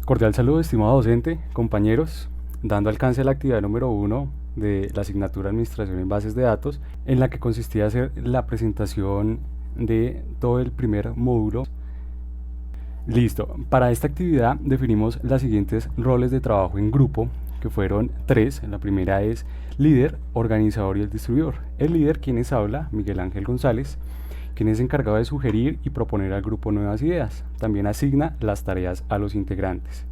Cordial saludo, estimado docente, compañeros, dando alcance a la actividad número 1 de la asignatura Administración en Bases de Datos, en la que consistía hacer la presentación de todo el primer módulo. Listo, para esta actividad definimos los siguientes roles de trabajo en grupo, que fueron tres. La primera es líder, organizador y el distribuidor. El líder, quienes habla, Miguel Ángel González, quien es encargado de sugerir y proponer al grupo nuevas ideas. También asigna las tareas a los integrantes.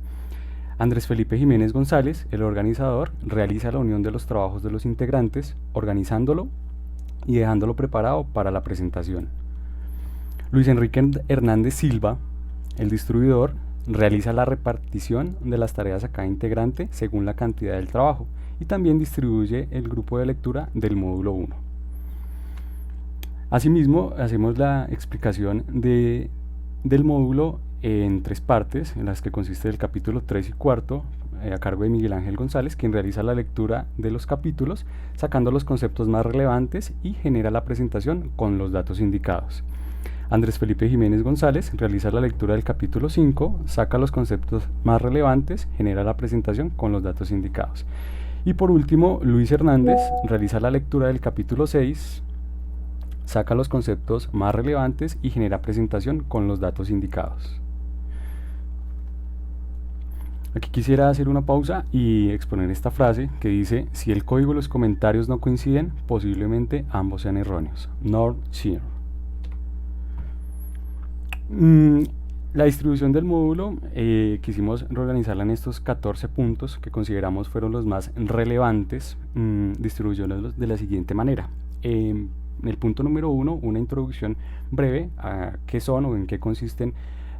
Andrés Felipe Jiménez González, el organizador, realiza la unión de los trabajos de los integrantes, organizándolo y dejándolo preparado para la presentación. Luis Enrique Hernández Silva, el distribuidor, realiza la repartición de las tareas a cada integrante según la cantidad del trabajo y también distribuye el grupo de lectura del módulo 1. Asimismo, hacemos la explicación del módulo en tres partes, en las que consiste el capítulo 3 y cuarto, a cargo de Miguel Ángel González, quien realiza la lectura de los capítulos, sacando los conceptos más relevantes y genera la presentación con los datos indicados. Andrés Felipe Jiménez González realiza la lectura del capítulo 5, saca los conceptos más relevantes, genera la presentación con los datos indicados. Y por último, Luis Hernández realiza la lectura del capítulo 6, saca los conceptos más relevantes y genera presentación con los datos indicados. Aquí quisiera hacer una pausa y exponer esta frase que dice: si el código y los comentarios no coinciden, posiblemente ambos sean erróneos. Nor shear. La distribución del módulo quisimos reorganizarla en estos 14 puntos que consideramos fueron los más relevantes, distribuyéndolos de la siguiente manera. En el punto número 1, una introducción breve a qué son o en qué consisten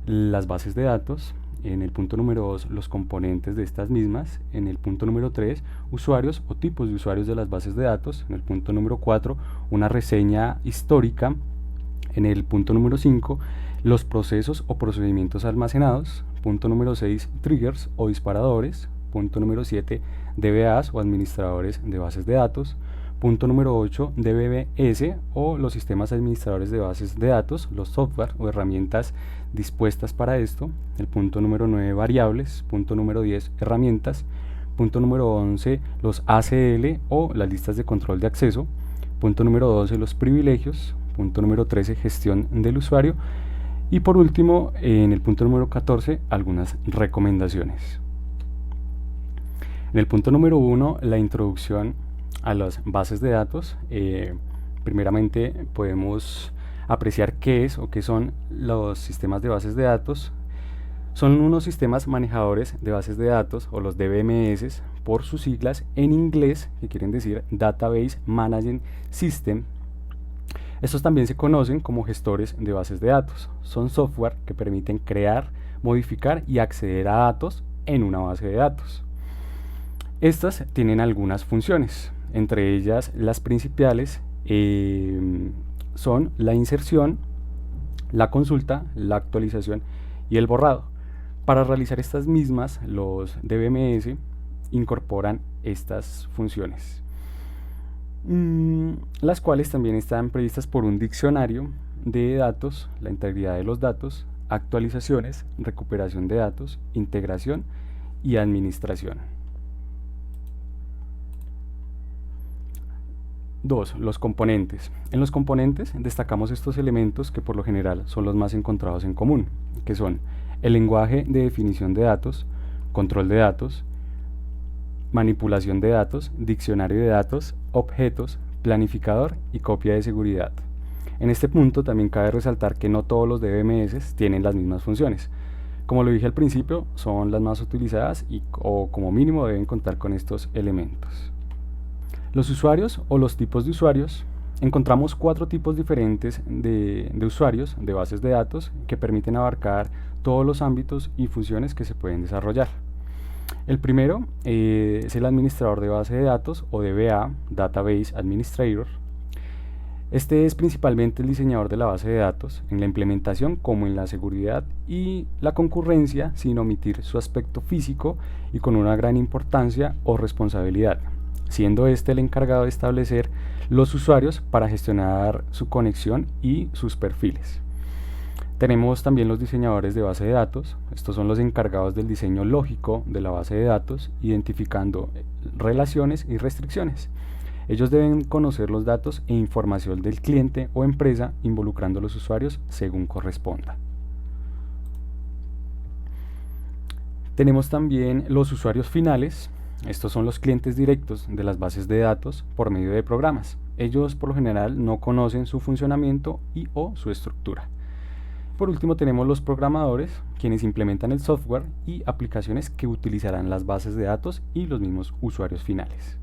las bases de datos. En el punto número 2, los componentes de estas mismas. En el punto número 3, usuarios o tipos de usuarios de las bases de datos. En el punto número 4, una reseña histórica. En el punto número 5, los procesos o procedimientos almacenados. Punto número 6, triggers o disparadores. Punto número 7, DBAs o administradores de bases de datos. Punto número 8, DBS o los sistemas administradores de bases de datos, los software o herramientas dispuestas para esto. El punto número 9, variables. Punto número 10, herramientas. Punto número 11, los ACL o las listas de control de acceso. Punto número 12, los privilegios. Punto número 13, gestión del usuario. Y por último, en el punto número 14, algunas recomendaciones. En el punto número 1, la introducción a las bases de datos. Primeramente podemos apreciar qué es o qué son los sistemas de bases de datos. Son unos sistemas manejadores de bases de datos, o los DBMS por sus siglas en inglés, que quieren decir Database Management System. Estos también se conocen como gestores de bases de datos. Son software que permiten crear, modificar y acceder a datos en una base de datos. Estas tienen algunas funciones. Entre ellas, las principales son la inserción, la consulta, la actualización y el borrado. Para realizar estas mismas, los DBMS incorporan estas funciones, las cuales también están previstas por un diccionario de datos, la integridad de los datos, actualizaciones, recuperación de datos, integración y administración. 2. Los componentes. En los componentes destacamos estos elementos que por lo general son los más encontrados en común, que son el lenguaje de definición de datos, control de datos, manipulación de datos, diccionario de datos, objetos, planificador y copia de seguridad. En este punto también cabe resaltar que no todos los DBMS tienen las mismas funciones. Como lo dije al principio, son las más utilizadas o como mínimo deben contar con estos elementos. Los usuarios o los tipos de usuarios. Encontramos 4 tipos diferentes de usuarios de bases de datos que permiten abarcar todos los ámbitos y funciones que se pueden desarrollar. El primero es el administrador de base de datos o DBA, Database Administrator. Este es principalmente el diseñador de la base de datos, en la implementación como en la seguridad y la concurrencia, sin omitir su aspecto físico y con una gran importancia o responsabilidad, siendo este el encargado de establecer los usuarios para gestionar su conexión y sus perfiles. Tenemos también los diseñadores de base de datos. Estos son los encargados del diseño lógico de la base de datos, identificando relaciones y restricciones. Ellos deben conocer los datos e información del cliente o empresa, involucrando a los usuarios según corresponda. Tenemos también los usuarios finales. Estos son los clientes directos de las bases de datos por medio de programas. Ellos por lo general no conocen su funcionamiento y o su estructura. Por último tenemos los programadores, quienes implementan el software y aplicaciones que utilizarán las bases de datos y los mismos usuarios finales.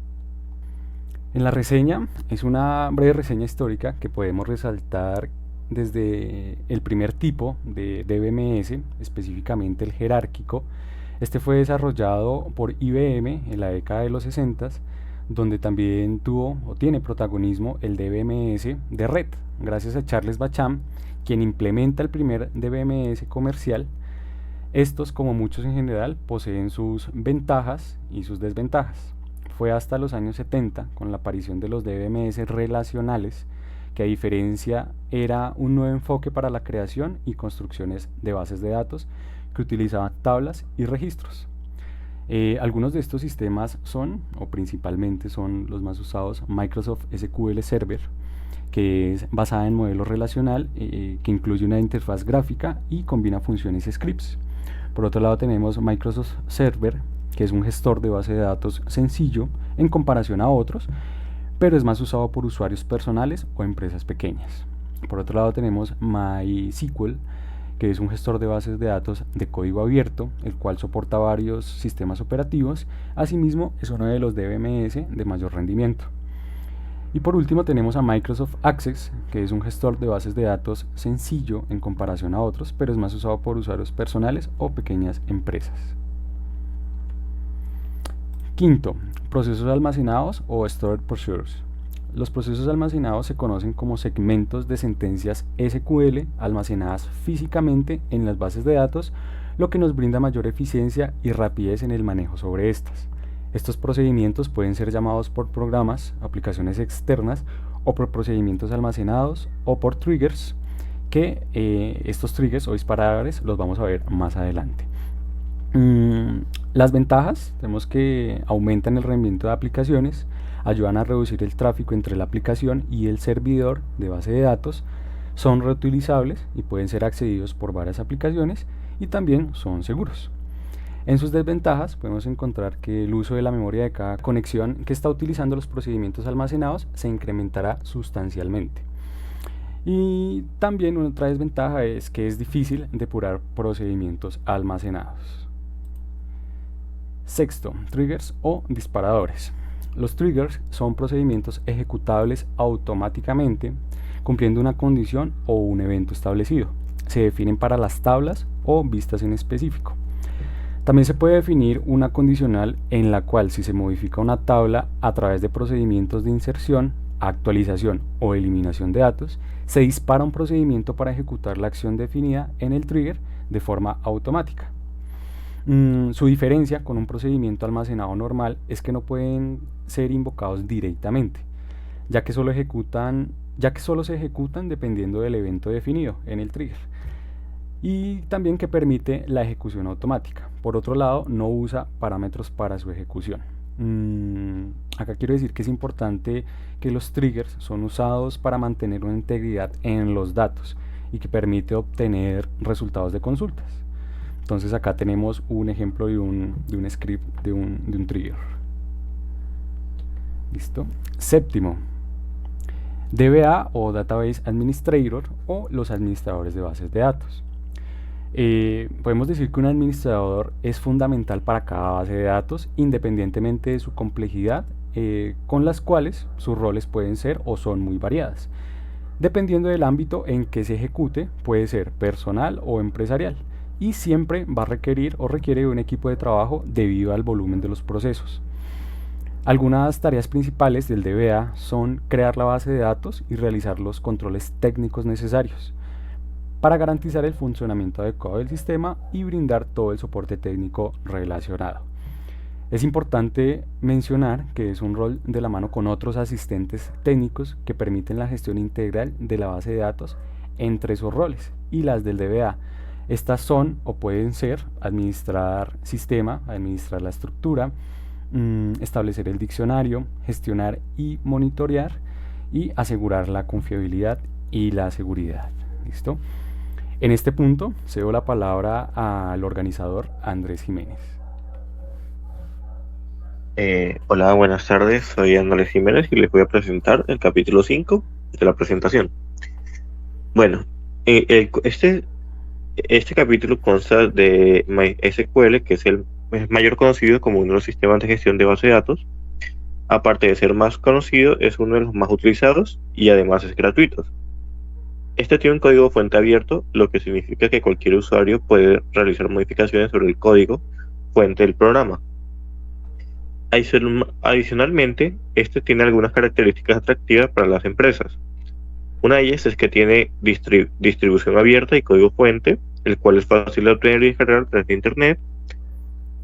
En la reseña es una breve reseña histórica que podemos resaltar desde el primer tipo de DBMS, específicamente el jerárquico. Este fue desarrollado por IBM en la década de los 60, donde también tuvo o tiene protagonismo el DBMS de red, gracias a Charles Bacham, quien implementa el primer DBMS comercial. Estos, como muchos en general, poseen sus ventajas y sus desventajas. Fue hasta los años 70, con la aparición de los DBMS relacionales, que a diferencia era un nuevo enfoque para la creación y construcciones de bases de datos que utilizaban tablas y registros. Algunos de estos sistemas son, o principalmente son los más usados, Microsoft SQL Server, que es basada en modelo relacional, que incluye una interfaz gráfica y combina funciones y scripts. Por otro lado tenemos Microsoft Server, que es un gestor de base de datos sencillo en comparación a otros, pero es más usado por usuarios personales o empresas pequeñas. Por otro lado tenemos MySQL, que es un gestor de bases de datos de código abierto, el cual soporta varios sistemas operativos. Asimismo, es uno de los DBMS de mayor rendimiento. Y por último tenemos a Microsoft Access, que es un gestor de bases de datos sencillo en comparación a otros, pero es más usado por usuarios personales o pequeñas empresas. Quinto, procesos almacenados o Stored Procedures. Los procesos almacenados se conocen como segmentos de sentencias SQL almacenadas físicamente en las bases de datos, lo que nos brinda mayor eficiencia y rapidez en el manejo sobre estas. Estos procedimientos pueden ser llamados por programas, aplicaciones externas o por procedimientos almacenados o por triggers, que estos triggers o disparadores los vamos a ver más adelante. Las ventajas, tenemos que aumentan el rendimiento de aplicaciones, ayudan a reducir el tráfico entre la aplicación y el servidor de base de datos, son reutilizables y pueden ser accedidos por varias aplicaciones y también son seguros. En sus desventajas podemos encontrar que el uso de la memoria de cada conexión que está utilizando los procedimientos almacenados se incrementará sustancialmente. Y también otra desventaja es que es difícil depurar procedimientos almacenados. Sexto, triggers o disparadores. Los triggers son procedimientos ejecutables automáticamente cumpliendo una condición o un evento establecido. Se definen para las tablas o vistas en específico. También se puede definir una condicional en la cual si se modifica una tabla a través de procedimientos de inserción, actualización o eliminación de datos, se dispara un procedimiento para ejecutar la acción definida en el trigger de forma automática. Su diferencia con un procedimiento almacenado normal es que no pueden ser invocados directamente, ya que solo se ejecutan dependiendo del evento definido en el trigger, y también que permite la ejecución automática. Por otro lado, no usa parámetros para su ejecución. Acá quiero decir que es importante que los triggers son usados para mantener una integridad en los datos y que permite obtener resultados de consultas. Entonces acá tenemos un ejemplo de un script de un trigger. ¿Listo? Séptimo, DBA o Database Administrator o los administradores de bases de datos. Podemos decir que un administrador es fundamental para cada base de datos independientemente de su complejidad, con las cuales sus roles pueden ser o son muy variadas. Dependiendo del ámbito en que se ejecute, puede ser personal o empresarial, y siempre va a requerir o requiere de un equipo de trabajo debido al volumen de los procesos. Algunas tareas principales del DBA son crear la base de datos y realizar los controles técnicos necesarios para garantizar el funcionamiento adecuado del sistema y brindar todo el soporte técnico relacionado. Es importante mencionar que es un rol de la mano con otros asistentes técnicos que permiten la gestión integral de la base de datos entre esos roles y las del DBA. Estas son o pueden ser administrar sistema, administrar la estructura, establecer el diccionario, gestionar y monitorear y asegurar la confiabilidad y la seguridad. ¿Listo? En este punto cedo la palabra al organizador Andrés Jiménez. Hola, buenas tardes. Soy Andrés Jiménez y les voy a presentar el capítulo 5 de la presentación. Bueno, este capítulo consta de MySQL, que es mayor conocido como uno de los sistemas de gestión de base de datos. Aparte de ser más conocido, es uno de los más utilizados y además es gratuito. Este tiene un código fuente abierto, lo que significa que cualquier usuario puede realizar modificaciones sobre el código fuente del programa. Adicionalmente, este tiene algunas características atractivas para las empresas. Una de ellas es que tiene distribución abierta y código fuente, el cual es fácil de obtener y descargar a través de Internet.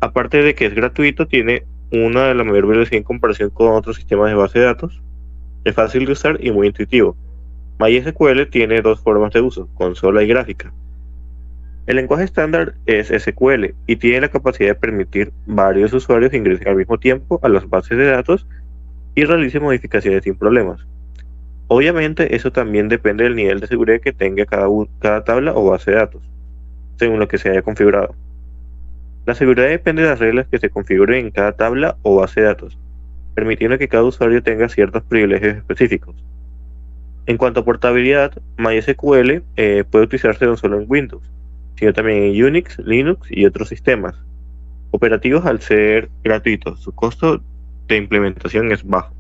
Aparte de que es gratuito, tiene una de la mayor velocidad en comparación con otros sistemas de base de datos. Es fácil de usar y muy intuitivo. MySQL tiene dos formas de uso, consola y gráfica. El lenguaje estándar es SQL y tiene la capacidad de permitir varios usuarios ingresen al mismo tiempo a las bases de datos y realicen modificaciones sin problemas. Obviamente, eso también depende del nivel de seguridad que tenga cada tabla o base de datos, según lo que se haya configurado. La seguridad depende de las reglas que se configuren en cada tabla o base de datos, permitiendo que cada usuario tenga ciertos privilegios específicos. En cuanto a portabilidad, MySQL puede utilizarse no solo en Windows, sino también en Unix, Linux y otros sistemas operativos al ser gratuitos. Su costo de implementación es bajo.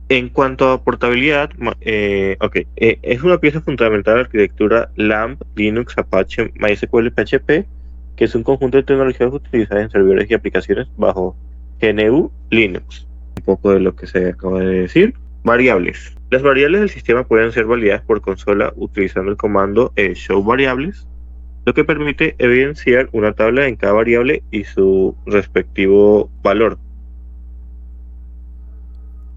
En cuanto a portabilidad, es una pieza fundamental de la arquitectura LAMP, Linux, Apache, MySQL, PHP, que es un conjunto de tecnologías utilizadas en servidores y aplicaciones bajo GNU Linux. Un poco de lo que se acaba de decir. Variables. Las variables del sistema pueden ser validadas por consola utilizando el comando showVariables, lo que permite evidenciar una tabla en cada variable y su respectivo valor.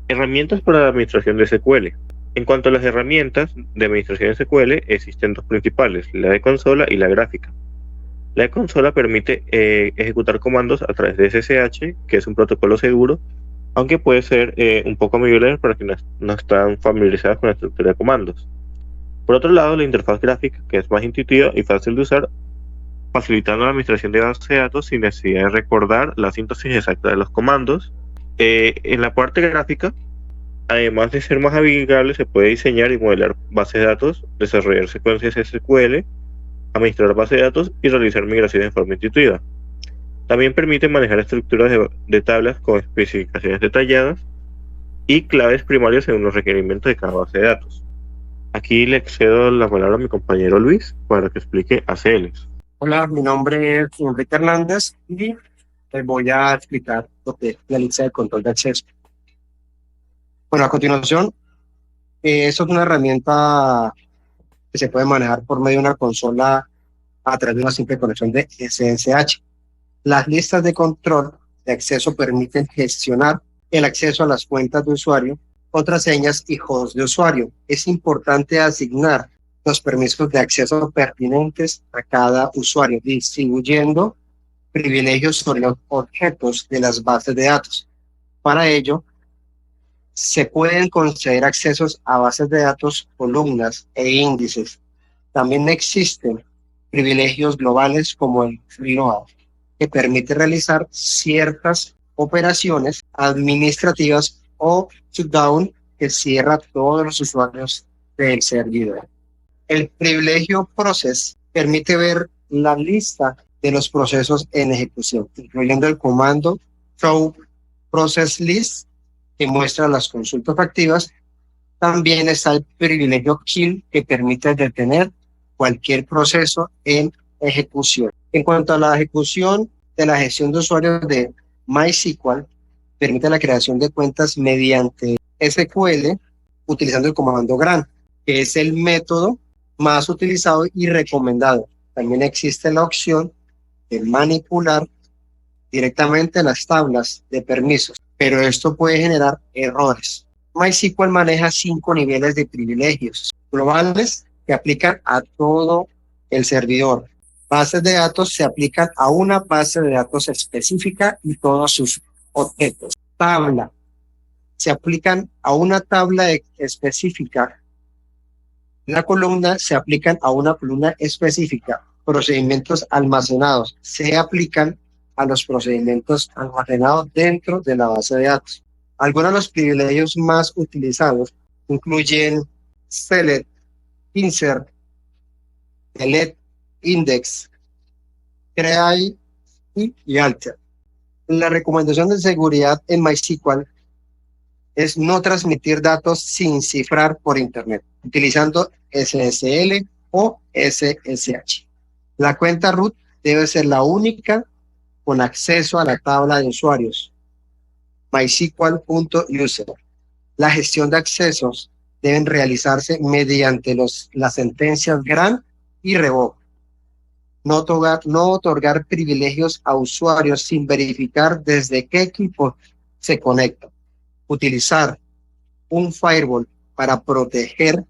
Herramientas para la administración de SQL. En cuanto a las herramientas de administración de SQL, existen dos principales, la de consola y la gráfica. La de consola permite ejecutar comandos a través de SSH, que es un protocolo seguro, aunque puede ser un poco amigable para quienes no están familiarizados con la estructura de comandos. Por otro lado, la interfaz gráfica, que es más intuitiva y fácil de usar, facilitando la administración de bases de datos sin necesidad de recordar la síntesis exacta de los comandos. En la parte gráfica, además de ser más amigable, se puede diseñar y modelar bases de datos, desarrollar secuencias SQL, administrar bases de datos y realizar migraciones de forma intuitiva. También permite manejar estructuras de tablas con especificaciones detalladas y claves primarias según los requerimientos de cada base de datos. Aquí le cedo la palabra a mi compañero Luis para que explique ACLs. Hola, mi nombre es Enrique Hernández y les voy a explicar lo que es la lista de control de acceso. Bueno, a continuación, esto es una herramienta que se puede manejar por medio de una consola a través de una simple conexión de SSH. Las listas de control de acceso permiten gestionar el acceso a las cuentas de usuario, contraseñas y hosts de usuario. Es importante asignar los permisos de acceso pertinentes a cada usuario, distribuyendo privilegios sobre los objetos de las bases de datos. Para ello, se pueden conceder accesos a bases de datos, columnas e índices. También existen privilegios globales como el reload, que permite realizar ciertas operaciones administrativas, o shutdown, que cierra a todos los usuarios del servidor. El privilegio process permite ver la lista de los procesos en ejecución, incluyendo el comando show process list, que muestra las consultas activas. También está el privilegio kill, que permite detener cualquier proceso en ejecución. En cuanto a la ejecución de la gestión de usuarios de MySQL, permite la creación de cuentas mediante SQL utilizando el comando grant, que es el método más utilizado y recomendado. También existe la opción de manipular directamente las tablas de permisos, pero esto puede generar errores. MySQL maneja 5 niveles de privilegios globales, que aplican a todo el servidor. Bases de datos se aplican a una base de datos específica y todos sus objetos. Tabla se aplican a una tabla específica. La columna se aplican a una columna específica. Procedimientos almacenados se aplican a los procedimientos almacenados dentro de la base de datos. Algunos de los privilegios más utilizados incluyen select, insert, delete, index, create y alter. La recomendación de seguridad en MySQL es no transmitir datos sin cifrar por Internet, utilizando SSL o SSH. La cuenta root debe ser la única con acceso a la tabla de usuarios, mysql.user. La gestión de accesos deben realizarse mediante las sentencias grant y revoke. No otorgar privilegios a usuarios sin verificar desde qué equipo se conecta. Utilizar un firewall para proteger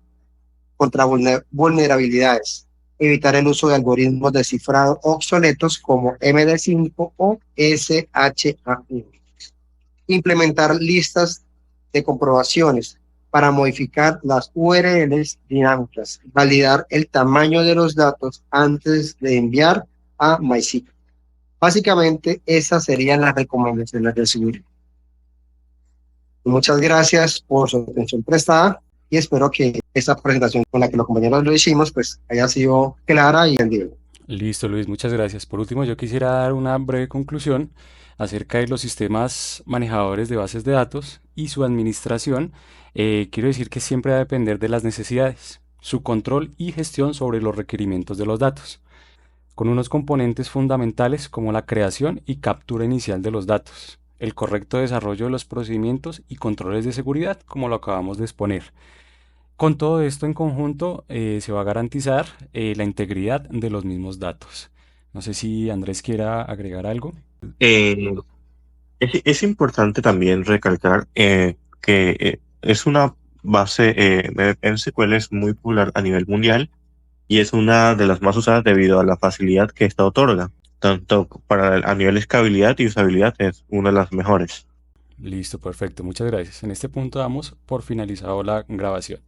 contra vulnerabilidades. Evitar el uso de algoritmos de cifrado obsoletos como MD5 o SHA-1. Implementar listas de comprobaciones para modificar las URLs dinámicas. Validar el tamaño de los datos antes de enviar a MySQL. Básicamente, esas serían las recomendaciones de seguridad. Muchas gracias por su atención prestada y espero que esta presentación con la que los compañeros lo hicimos pues haya sido clara y entendible. Listo, Luis, muchas gracias. Por último, yo quisiera dar una breve conclusión acerca de los sistemas manejadores de bases de datos y su administración. Quiero decir que siempre va a depender de las necesidades, su control y gestión sobre los requerimientos de los datos, con unos componentes fundamentales como la creación y captura inicial de los datos, el correcto desarrollo de los procedimientos y controles de seguridad, como lo acabamos de exponer. Con todo esto en conjunto, se va a garantizar la integridad de los mismos datos. No sé si Andrés quiera agregar algo. Es importante también recalcar que es una base, MySQL es muy popular a nivel mundial y es una de las más usadas debido a la facilidad que esta otorga. Tanto a nivel de escalabilidad y usabilidad es una de las mejores. Listo, perfecto. Muchas gracias. En este punto damos por finalizado la grabación.